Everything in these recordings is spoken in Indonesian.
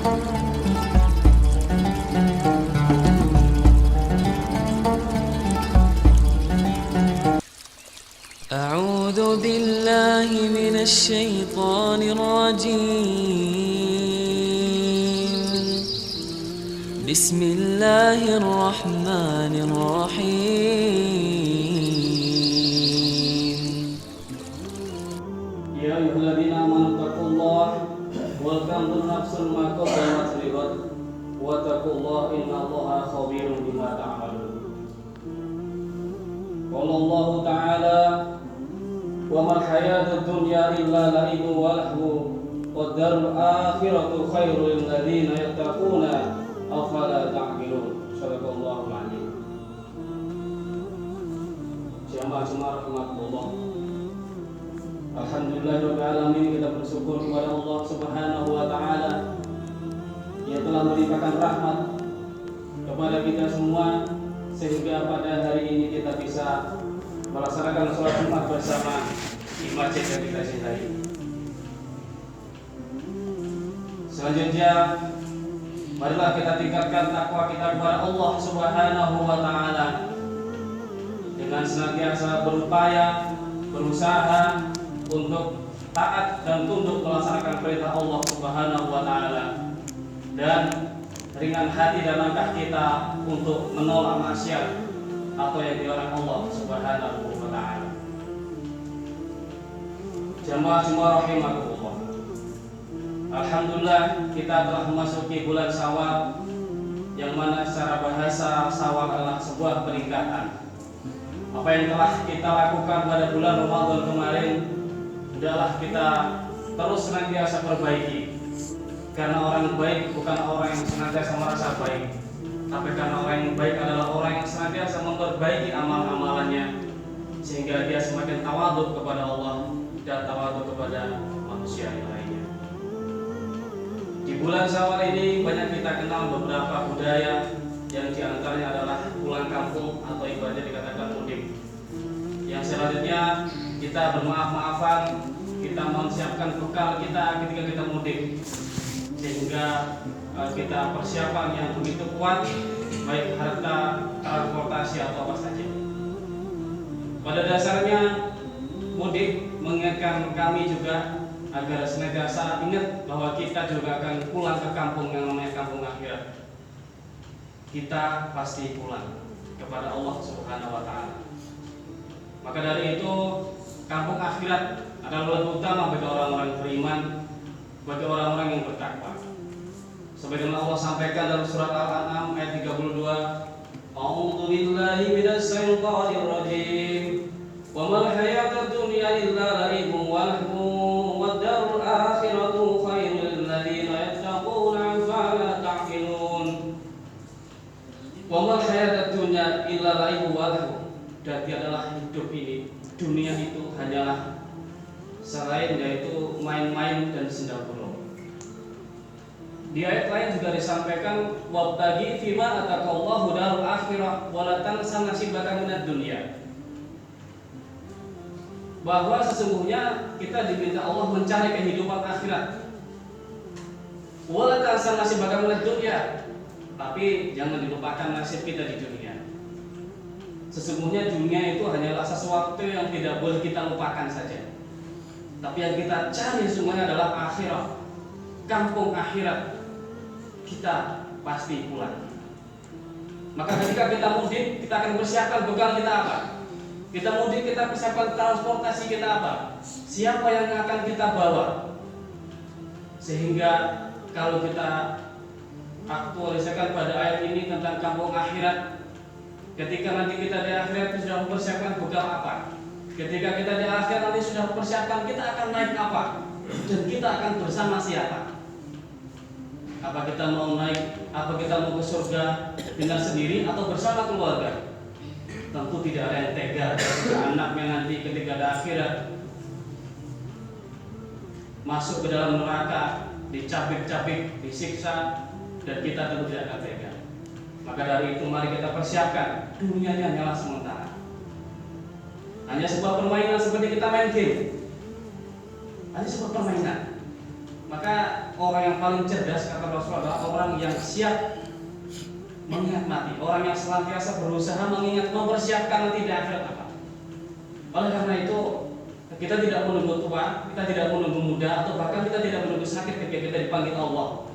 أعوذ بالله من الشيطان الرجيم. بسم الله الرحمن الرحيم. يا أيها الذين آمنوا اتقوا الله ولتنظر نفس ما قدمت لغد واتقوا الله إن الله خبير بما تعملون. قال الله تعالى: وما الحياة الدنيا إلا لعب ولهو والدار الآخرة خير للذين يتقون أفلا تعقلون. صدق الله العظيم. Jamaah rahmatullah. Alhamdulillahirrahmanirrahim, kita bersyukur kepada Allah Subhanahu wa Ta'ala yang telah melimpahkan rahmat kepada kita semua, sehingga pada hari ini kita bisa melaksanakan sholat Jumat bersama di masjid yang kita cintai. Selanjutnya, marilah kita tingkatkan takwa kita kepada Allah Subhanahu wa Ta'ala dengan senantiasa berupaya, berusaha untuk taat dan tunduk melaksanakan perintah Allah Subhanahu wa Ta'ala, dan ringan hati dan langkah kita untuk menolak maksiat atau yang dilarang Allah Subhanahu wa Ta'ala. Jamaah rahimakumullah. Alhamdulillah, kita telah memasuki bulan Syawal, yang mana secara bahasa Syawal adalah sebuah peningkatan. Apa yang telah kita lakukan pada bulan Ramadan kemarin, hendaklah kita terus senantiasa perbaiki. Karena orang baik bukan orang yang senantiasa merasa baik, tapi karena orang yang baik adalah orang yang senantiasa memperbaiki amal-amalannya, sehingga dia semakin tawadhu kepada Allah dan tawadhu kepada manusia yang lainnya. Di bulan Syawal ini banyak kita kenal beberapa budaya, yang diantaranya adalah pulang kampung atau ibaratnya dikatakan mudik. Yang selanjutnya kita bermaaf-maafan, kita mempersiapkan bekal kita ketika kita mudik, sehingga kita persiapan yang begitu kuat, baik harta, transportasi atau apa saja. Pada dasarnya mudik mengingatkan kami juga agar senantiasa ingat bahwa kita juga akan pulang ke kampung yang namanya kampung akhirat. Kita pasti pulang kepada Allah Subhanahu wa Ta'ala. Maka dari itu, kampung akhirat adalah lebih utama bagi orang-orang beriman, bagi orang-orang yang bertakwa. Sebagaimana Allah sampaikan dalam surat Al-An'am ayat 32, A'udzu billahi minasy syaithanir rajim. Wa mal hayatud dunya illa la'ibun wa lahwun wad darul akhiratu khairul lil ladzina yattaquna afala ta'qilun. Wa mal hayatud dunya illa la'ibun wa lahwun. Dan tiadalah hidup ini, dunia itu hanyalah selain yaitu main-main dan senda-gurau. Di ayat lain juga disampaikan wabtaghi fima ataqallahu darul akhirah wa la tansa nasibaka minad dunya. Bahwa sesungguhnya kita diminta Allah mencari kehidupan akhirat. Wa la tansa nasibaka minad dunya. Tapi jangan dilupakan nasib kita di dunia. Sesungguhnya dunia itu hanyalah sesuatu yang tidak boleh kita lupakan saja. Tapi yang kita cari semuanya adalah akhirat, kampung akhirat. Kita pasti pulang. Maka ketika kita mudik, kita akan persiapkan bekal kita apa? Kita mudik, kita persiapkan transportasi kita apa? Siapa yang akan kita bawa? Sehingga kalau kita aktualisasikan pada ayat ini tentang kampung akhirat, ketika nanti kita di akhirat itu sudah mempersiapkan bekal apa? Ketika kita di akhirat nanti sudah mempersiapkan kita akan naik apa? Dan kita akan bersama siapa? Apa kita mau naik, apa kita mau ke surga dengan sendiri atau bersama keluarga? Tentu tidak ada yang tega ketika anaknya nanti ketika di akhirat masuk ke dalam neraka, dicabik-cabik, disiksa, dan kita tentu tidak akan tega. Maka dari itu mari kita persiapkan, dunianya hanyalah sementara. Hanya sebuah permainan seperti kita main game. Hanya sebuah permainan. Maka orang yang paling cerdas kata Rasulullah adalah orang yang siap mengingat mati, orang yang senantiasa berusaha mengingat, mempersiapkan nanti di akhirat apa. Oleh karena itu kita tidak menunggu tua, kita tidak menunggu muda, atau bahkan kita tidak menunggu sakit ketika kita dipanggil Allah.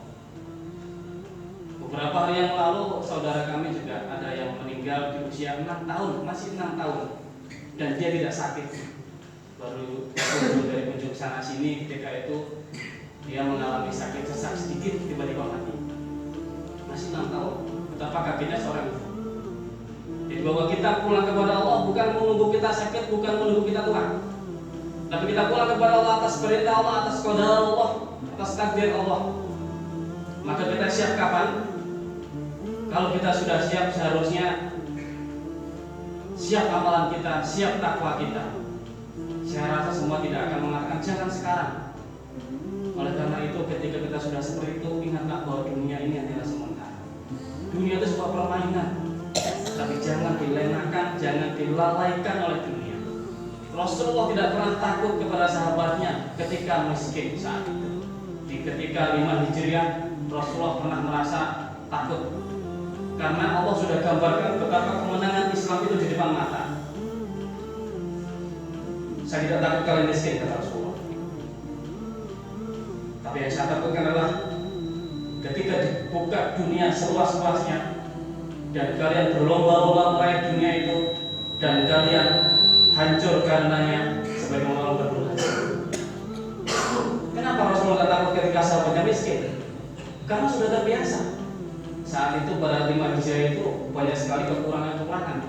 Beberapa hari yang lalu saudara kami juga ada yang meninggal di usia 6 tahun, masih 6 tahun, dan dia tidak sakit. Baru dari kunjung sana sini, ketika itu dia mengalami sakit sesak sedikit, tiba-tiba mati. Masih 6 tahun, betapa kagetnya seorang ibu. Jadi bahwa kita pulang kepada Allah bukan menunggu kita sakit, bukan menunggu kita tua, tapi kita pulang kepada Allah atas perintah Allah, atas qadar Allah, atas takdir Allah. Maka kita siap kapan? Kalau kita sudah siap, seharusnya siap amalan kita, siap takwa kita. Saya rasa semua tidak akan mengatakan jangan sekarang. Oleh karena itu ketika kita sudah seperti itu, ingatlah bahwa dunia ini adalah sementara. Dunia itu sebuah permainan, tapi jangan dilenakan, jangan dilalaikan oleh dunia. Rasulullah tidak pernah takut kepada sahabatnya ketika miskin saat itu. Ketika 5 Hijriah, Rasulullah pernah merasa takut karena Allah sudah gambarkan betapa kemenangan Islam itu di depan mata. Saya tidak takut kalian miskin, kata Rasulullah. Tapi yang saya takutkan adalah ketika dibuka dunia seluas-luasnya dan kalian berlomba-lomba meraih dunia itu dan kalian hancur karenanya sebagai orang berdosa. Kenapa Rasulullah tidak takut ketika sahabatnya miskin? Karena sudah terbiasa. Saat itu pada 5 Hijriah itu banyak sekali kekurangan-kekurangan.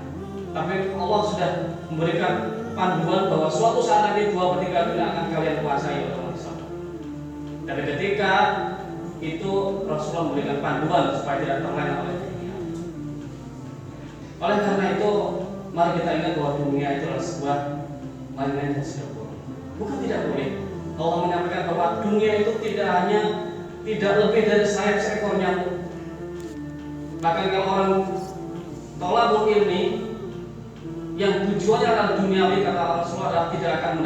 Tapi Allah sudah memberikan panduan bahwa suatu saat nanti 2/3 dunia akan kalian kuasai oleh Allah. Tapi ketika itu Rasulullah memberikan panduan supaya tidak terlena oleh dunia. Oleh karena itu, mari kita ingat bahwa dunia itu adalah sebuah mainan yang sudah buruk. Bukan tidak boleh. Allah menyampaikan bahwa dunia itu tidak lebih dari sayap seekor nyamuk. Bahkan kalau orang tolabul ilmi yang tujuannya adalah duniawi, kata Rasulullah, tidak akan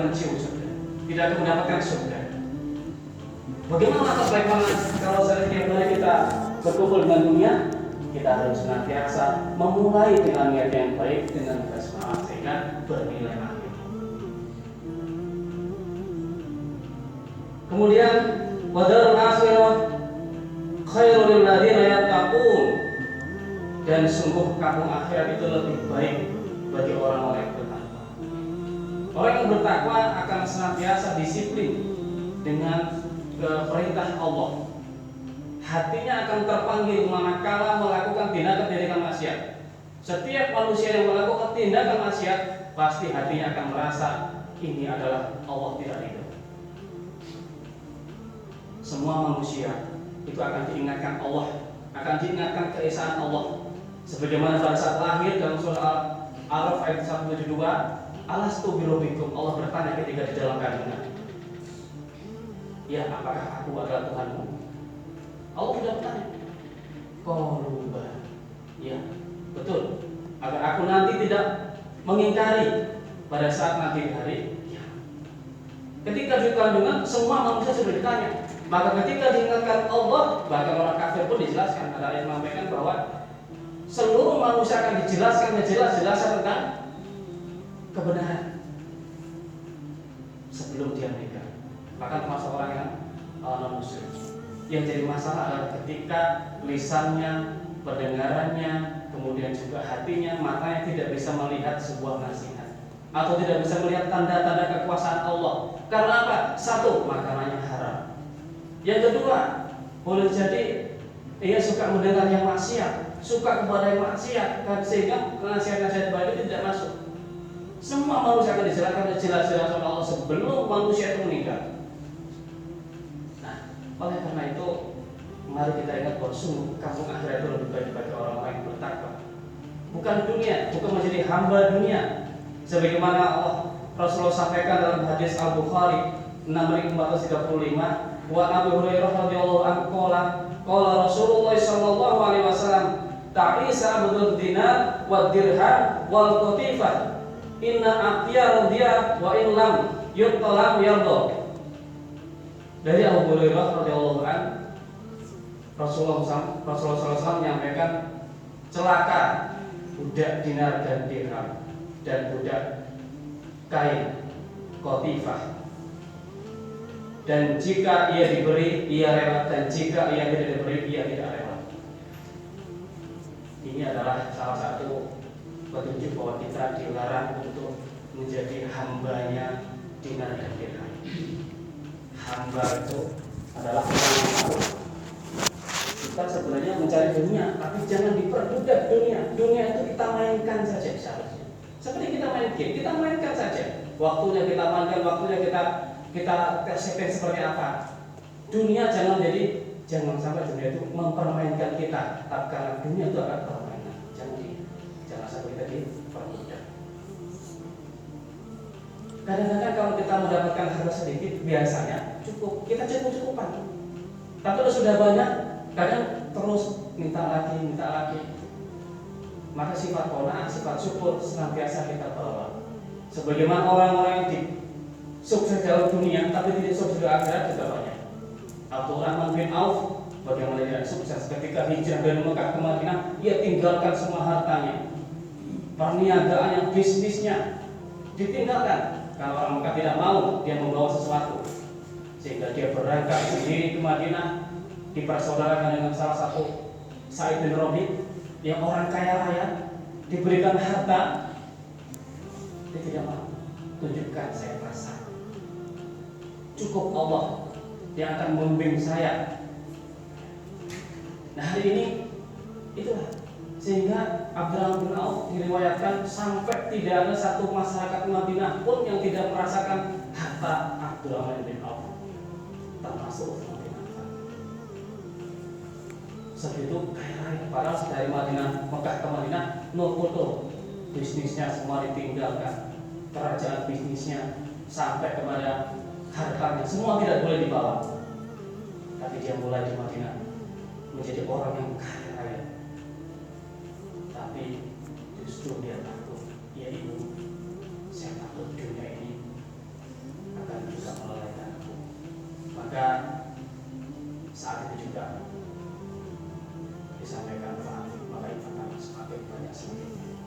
mencium surga, tidak akan mendapatkan surga. Bagaimana atas bagaimana kalau setiap kali kita berkumpul dengan dunia, kita harus senantiasa memulai dengan niat yang baik, dengan bersemangat sehingga bernilai akhir. Kemudian wadarul akhirah khairul lil ladzina yattaqun, dan sungguh kampung akhirat itu lebih baik bagi orang-orang yang bertakwa. Orang yang bertakwa akan senantiasa disiplin dengan perintah Allah. Hatinya akan terpanggil manakala melakukan tindakan maksiat. Setiap manusia yang melakukan tindakan maksiat, pasti hatinya akan merasa ini adalah Allah tidak ridho. Semua manusia itu akan diingatkan Allah, akan diingatkan keesaan Allah. Sebagaimana pada saat lahir dalam surah Al-Araf ayat 172, alastu birabbikum, Allah bertanya ketika di dalam kandungan, ya apakah aku adalah Tuhanmu? Allah tidak bertanya. Qalu, ya betul, agar aku nanti tidak mengingkari pada saat nanti hari ya. Ketika di kandungan semua manusia sudah ditanya. Maka ketika diingatkan Allah, bahkan orang kafir pun dijelaskan. Ada yang menyampaikan bahwa seluruh manusia akan dijelaskan jelas-jelas tentang kebenaran sebelum dia meninggal. Bahkan termasuk orang yang non-muslim. Yang jadi masalah adalah ketika lisannya, pendengarannya, kemudian juga hatinya, matanya tidak bisa melihat sebuah nasihat atau tidak bisa melihat tanda-tanda kekuasaan Allah. Karena apa? Satu, makanannya haram. Yang kedua, boleh jadi ia suka mendengar yang maksiat, suka kepada yang maksiat, sehingga nasihat-nasihat baik itu tidak masuk. Semua manusia akan dijelaskan jelas-jelas oleh Allah sebelum manusia itu meninggal. Nah, oleh karena itu, mari kita ingat bahwa sungguh kampung akhirat itu lebih baik bagi orang-orang yang bertakwa. Bukan dunia, bukan menjadi hamba dunia. Sebagaimana Rasulullah sampaikan dalam hadis Al-Bukhari 6435. Wa Abi Hurairah radhiyallahu anhu qala Rasulullah sallallahu alaihi wasallam ta'isa abdul dinar wa dirham wal qatifah inna aqya radiya wa in lam yuqtalam yarda. Dari Abu Hurairah radhiyallahu an, Rasulullah SAW menyampaikan, celaka budak dinar dan dirham dan budak kain qatifah, dan jika ia diberi ia rela, dan jika ia tidak diberi ia tidak rela. Ini adalah salah satu petunjuk bahwa kita dilarang untuk menjadi hambanya dinar dan dirham. Hamba itu adalah orang yang tahu kita sebenarnya mencari dunia, tapi jangan diperbudak dunia. Dunia itu kita mainkan saja seharusnya. Seperti kita main game, kita mainkan saja. Waktunya kita mainkan, waktunya kita setting seperti apa. Dunia jangan sampai dunia itu mempermainkan kita. Karena dunia itu adalah permainan. Jangan sampai kita diperbudak. Kadang-kadang kalau kita mendapatkan harta sedikit, biasanya kita cukup-cukupan. Tapi kalau sudah banyak, kadang terus minta lagi. Maka sifat qanaah, sifat syukur senantiasa kita bawa. Sebagaimana orang-orang yang sukses dalam dunia tapi tidak sukses di akhirat juga banyak. Abdurrahman bin Auf bagaimana dia sukses ketika hijrah dari Mekah ke Madinah, ia tinggalkan semua hartanya, perniagaannya, bisnisnya ditinggalkan. Kalau orang Mekah tidak mau dia membawa sesuatu, sehingga dia berangkat sendiri ke Madinah, dipersaudarakan dengan salah satu Sa'id bin Rabi yang orang kaya raya, diberikan harta, dia tidak mau. Tunjukkan saya rasa cukup Allah yang akan membimbing saya. Nah, hari ini itulah sehingga Abdurrahman bin Auf diriwayatkan sampai tidak ada satu masyarakat Madinah pun yang tidak merasakan harta Abdurrahman bin Auf, termasuk Utsman bin Affan. Sebegitu kaya raya, padahal dari Mekah ke Madinah nol foto, bisnisnya semua ditinggalkan, kerajaan bisnisnya sampai kepada hartanya semua tidak boleh dibawa. Tapi dia mulai di Madinah menjadi orang yang kaya raya. Tapi justru dia takut, ya ibu, saya takut dunia ini akan bisa melalaikan aku. Maka saat itu juga disampaikan maka infak semakin banyak semakin banyak.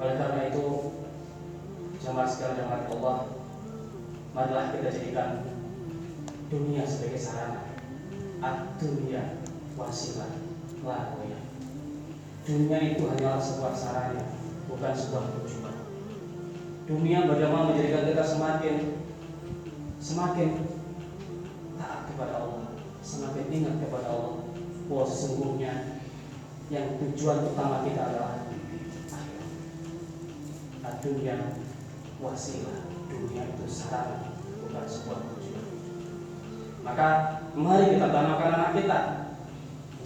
Oleh karena itu, jemaah sekalian jemaat Allah, marilah kita jadikan dunia sebagai sarana, ad-dunya wasilah la ghaya. Dunia itu hanyalah sebuah sarana, bukan sebuah tujuan. Dunia bagaimana menjadikan kita semakin taat kepada Allah, semakin ingat kepada Allah, bahwa sesungguhnya yang tujuan utama kita adalah akhirat. Ad-dunya wasilah, dunia itu sarana, bukan sebuah tujuan. Maka mari kita tanamkan anak kita.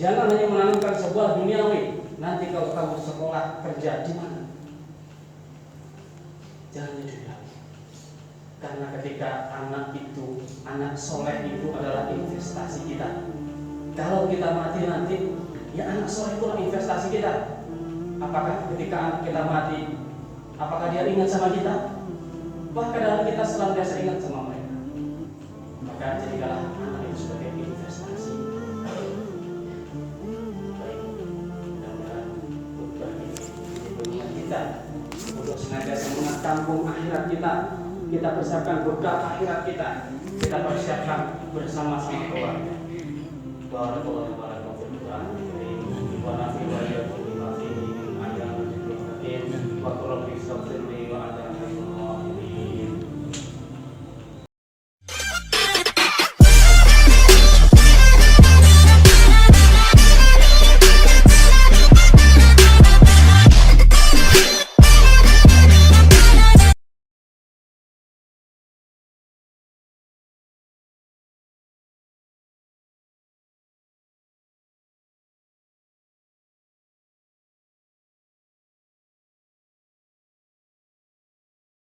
Jangan hanya menanamkan sebuah duniawi. Nanti kalau kamu sekolah kerja di mana? Jangan duniawi. Karena ketika anak soleh itu adalah investasi kita. Kalau kita mati nanti, ya anak soleh itu adalah investasi kita. Apakah ketika anak kita mati, apakah dia ingat sama kita? Bahkan kita senantiasa ingat sama mereka. Maka jadilah anak itu sebagai investasi. Baik, mudah-mudahan khutbah ini mengingat kita untuk senantiasa mengingat kampung akhirat kita. Kita persiapkan bekal akhirat kita persiapkan bersama-sama keluarga. Barakallahu